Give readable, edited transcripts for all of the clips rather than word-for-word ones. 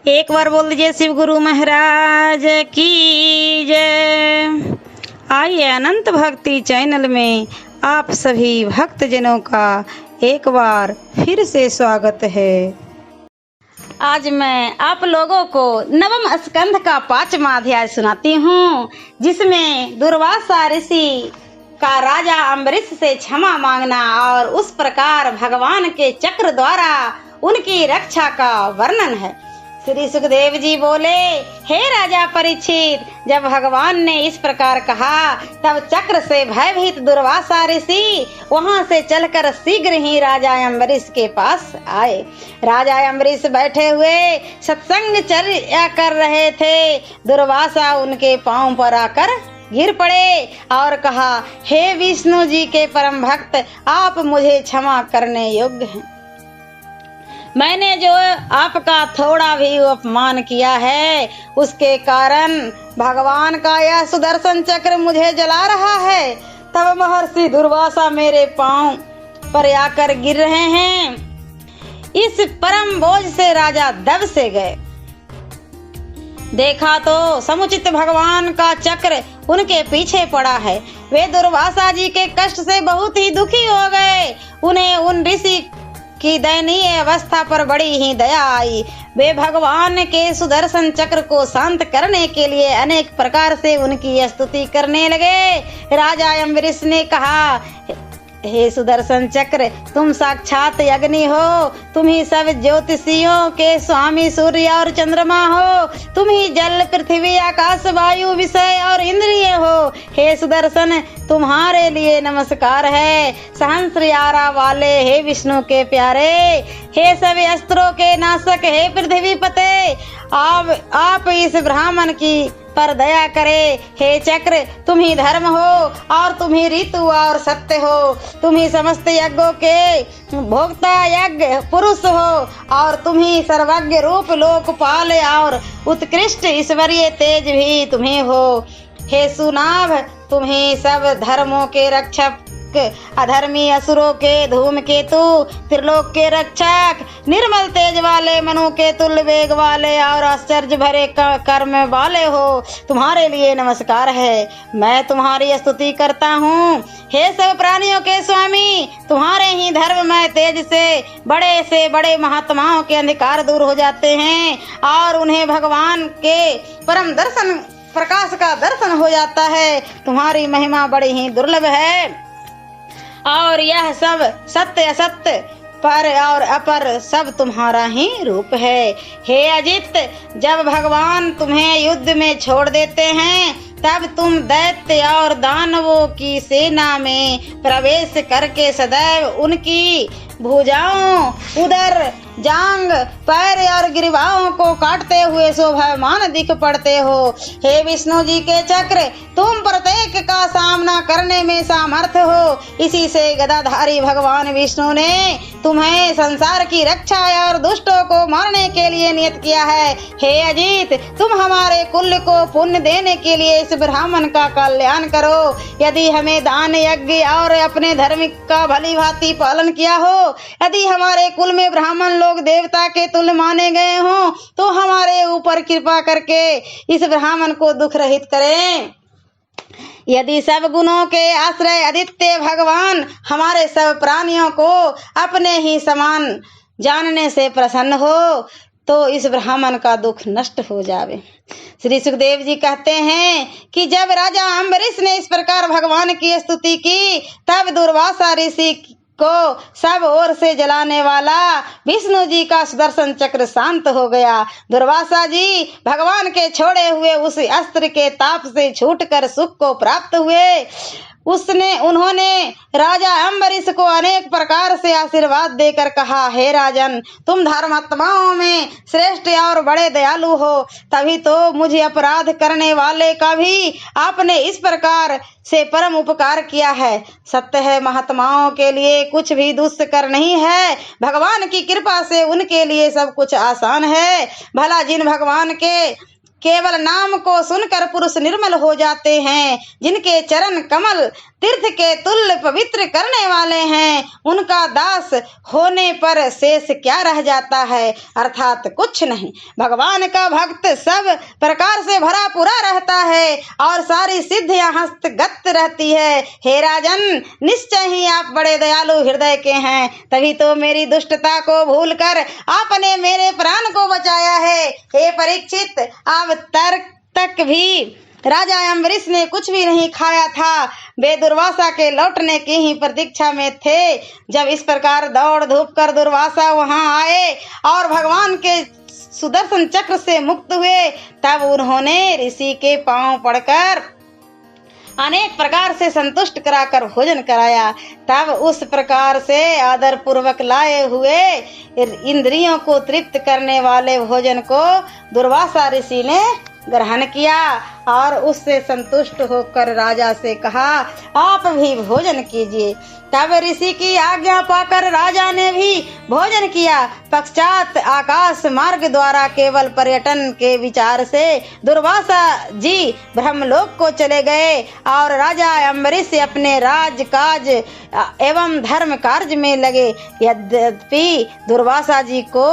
एक बार बोल दीजिए शिव गुरु महाराज की जय। आइए अनंत भक्ति चैनल में आप सभी भक्तजनों का एक बार फिर से स्वागत है। आज मैं आप लोगों को नवम स्कंध का 5वां अध्याय सुनाती हूँ, जिसमें दुर्वासा ऋषि का राजा अम्बरीश से क्षमा मांगना और उस प्रकार भगवान के चक्र द्वारा उनकी रक्षा का वर्णन है। श्री सुखदेव जी बोले, हे राजा परीक्षित, जब भगवान ने इस प्रकार कहा तब चक्र से भयभीत दुर्वासा ऋषि वहां से चलकर शीघ्र ही राजा अम्बरीश के पास आए। राजा अम्बरीश बैठे हुए सत्संग चर्या कर रहे थे। दुर्वासा उनके पांव पर आकर गिर पड़े और कहा, हे विष्णु जी के परम भक्त, आप मुझे क्षमा करने योग्य हैं। मैंने जो आपका थोड़ा भी अपमान किया है, उसके कारण भगवान का यह सुदर्शन चक्र मुझे जला रहा है। तब महर्षि दुर्वासा मेरे पांव पर आकर गिर रहे हैं। इस परम बोझ से राजा दब से गए। देखा तो समुचित भगवान का चक्र उनके पीछे पड़ा है। वे दुर्वासा जी के कष्ट से बहुत ही दुखी हो गए। उन्हें उन ऋषि की दयनीय अवस्था पर बड़ी ही दया आई। वे भगवान के सुदर्शन चक्र को शांत करने के लिए अनेक प्रकार से उनकी स्तुति करने लगे। राजा अम्बरीश ने कहा, हे सुदर्शन चक्र, तुम साक्षात अग्नि हो, तुम ही सब ज्योतिषियों के स्वामी सूर्य और चंद्रमा हो, तुम ही जल पृथ्वी आकाश वायु विषय और इंद्रिय हो। हे सुदर्शन, तुम्हारे लिए नमस्कार है। सहस्र यारा वाले हे विष्णु के प्यारे, हे सभी अस्त्रों के नाशक, हे पृथ्वी पते, आप इस ब्राह्मण की पर दया करे। हे चक्र, तुम ही धर्म हो और तुम ही ऋतु और सत्य हो, तुम ही समस्त यज्ञों के भोक्ता यज्ञ पुरुष हो और तुम ही सर्वज्ञ रूप लोकपाल और उत्कृष्ट ईश्वरीय तेज भी तुम्हें हो। हे सुनाभ, तुम ही सब धर्मों के रक्षक, अधर्मी असुरों के धूमकेतु, त्रिलोक के रक्षक, निर्मल तेज वाले, मनु के तुल्य वेग वाले और आश्चर्य भरे कर्म वाले हो। तुम्हारे लिए नमस्कार है। मैं तुम्हारी स्तुति करता हूँ। हे सब प्राणियों के स्वामी, तुम्हारे ही धर्ममय तेज से बड़े महात्माओं के अंधकार दूर हो जाते हैं और उन्हें भगवान के परम दर्शन प्रकाश का दर्शन हो जाता है। तुम्हारी महिमा बड़ी ही दुर्लभ है और यह सब सत्य असत्य पर और अपर सब तुम्हारा ही रूप है। हे अजित, जब भगवान तुम्हें युद्ध में छोड़ देते हैं तब तुम दैत्य और दानवों की सेना में प्रवेश करके सदैव उनकी भुजाओं, उदर, जांग, पैर और गिरवाओं को काटते हुए शोभायमान दिख पड़ते हो। हे विष्णु जी के चक्र, तुम प्रत्येक का सामना करने में सामर्थ्य हो। इसी से गदाधारी भगवान विष्णु ने तुम्हें संसार की रक्षा और दुष्टों को मारने के लिए नियत किया है। हे अजीत, तुम हमारे कुल को पुण्य देने के लिए इस ब्राह्मण का कल्याण करो। यदि हमें दान यज्ञ और अपने धर्म का भली भांति पालन किया हो, यदि हमारे कुल में ब्राह्मण लोग देवता के तुल्य माने गए हों, तो हमारे ऊपर कृपा करके इस ब्राह्मण को दुख रहित करें। यदि सब गुणों के आश्रय आदित्य भगवान हमारे सब प्राणियों को अपने ही समान जानने से प्रसन्न हो, तो इस ब्राह्मण का दुख नष्ट हो जावे। श्री सुखदेव जी कहते हैं कि जब राजा अम्बरीश ने इस प्रकार भगवान की स्तुति की, तब दुर्वासा ऋषि को सब ओर से जलाने वाला विष्णु जी का सुदर्शन चक्र शांत हो गया। दुर्वासा जी भगवान के छोड़े हुए उस अस्त्र के ताप से छूटकर सुख को प्राप्त हुए। उन्होंने राजा अम्बरीश को अनेक प्रकार से आशीर्वाद देकर कहा, हे राजन, तुम धर्मात्माओं में श्रेष्ठ और बड़े दयालु हो, तभी तो मुझे अपराध करने वाले का भी आपने इस प्रकार से परम उपकार किया है। सत्य है, महात्माओं के लिए कुछ भी दुष्कर नहीं है। भगवान की कृपा से उनके लिए सब कुछ आसान है। भला जिन भगवान केवल नाम को सुनकर पुरुष निर्मल हो जाते हैं। जिनके चरण कमल तीर्थ के तुल्य पवित्र करने वाले हैं, उनका दास होने पर शेष क्या रह जाता है, अर्थात कुछ नहीं। भगवान का भक्त सब प्रकार से भरा पूरा रहता है और सारी सिद्धियां हस्तगत रहती है। हे राजन, निश्चय ही आप बड़े दयालु हृदय के हैं, तभी तो मेरी दुष्टता को भूलकर आपने मेरे प्राण को बचाया है। हे परीक्षित, अब तक भी राजा अम्बरीश ने कुछ भी नहीं खाया था। वे दुर्वासा के लौटने की ही प्रतीक्षा में थे। जब इस प्रकार दौड़ धूप कर दुर्वासा वहां आए और भगवान के सुदर्शन चक्र से मुक्त हुए, तब उन्होंने ऋषि के पांव पड़कर अनेक प्रकार से संतुष्ट कराकर भोजन कराया। तब उस प्रकार से आदर पूर्वक लाए हुए इंद्रियों को तृप्त करने वाले भोजन को दुर्वासा ऋषि ने ग्रहण किया और उससे संतुष्ट होकर राजा से कहा, आप भी भोजन कीजिए। तब ऋषि की आज्ञा पाकर राजा ने भी भोजन किया। पश्चात आकाश मार्ग द्वारा केवल पर्यटन के विचार से दुर्वासा जी ब्रह्मलोक को चले गए और राजा अम्बरीश अपने राजकाज एवं धर्म कार्य में लगे। यद्यपि दुर्वासा जी को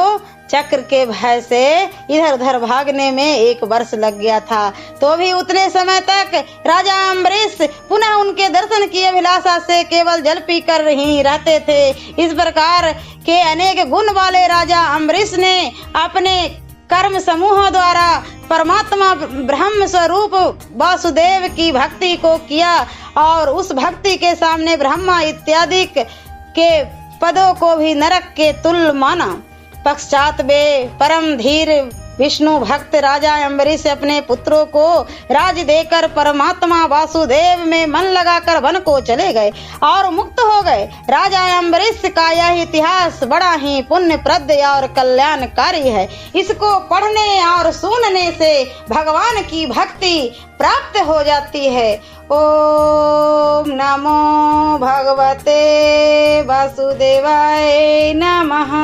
चक्र के भय से इधर उधर भागने में 1 वर्ष लग गया था, तो भी उतने समय तक राजा अम्बरीश पुनः उनके दर्शन की अभिलाषा से केवल जल पीकर ही रहते थे। इस प्रकार के अनेक गुण वाले राजा अम्बरीश ने अपने कर्म समूह द्वारा परमात्मा ब्रह्म स्वरूप वासुदेव की भक्ति को किया और उस भक्ति के सामने ब्रह्मा इत्यादि के पदों को भी नरक के तुल्य माना। पश्चात वे परम धीर विष्णु भक्त राजा अम्बरीश अपने पुत्रों को राज देकर परमात्मा वासुदेव में मन लगाकर वन को चले गए और मुक्त हो गए। राजा अम्बरीश का यह इतिहास बड़ा ही पुण्यप्रद और कल्याणकारी है। इसको पढ़ने और सुनने से भगवान की भक्ति प्राप्त हो जाती है। ओम नमो भगवते वासुदेवाय नमः।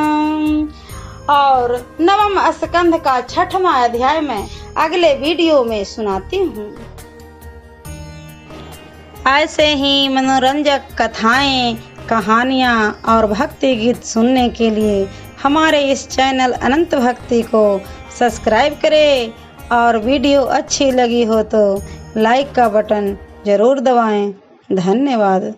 और 9वें स्कंध का 6वां अध्याय में अगले वीडियो में सुनाती हूँ। ऐसे ही मनोरंजक कथाएं, कहानियाँ और भक्ति गीत सुनने के लिए हमारे इस चैनल अनंत भक्ति को सब्सक्राइब करें और वीडियो अच्छी लगी हो तो लाइक का बटन जरूर दबाएं। धन्यवाद।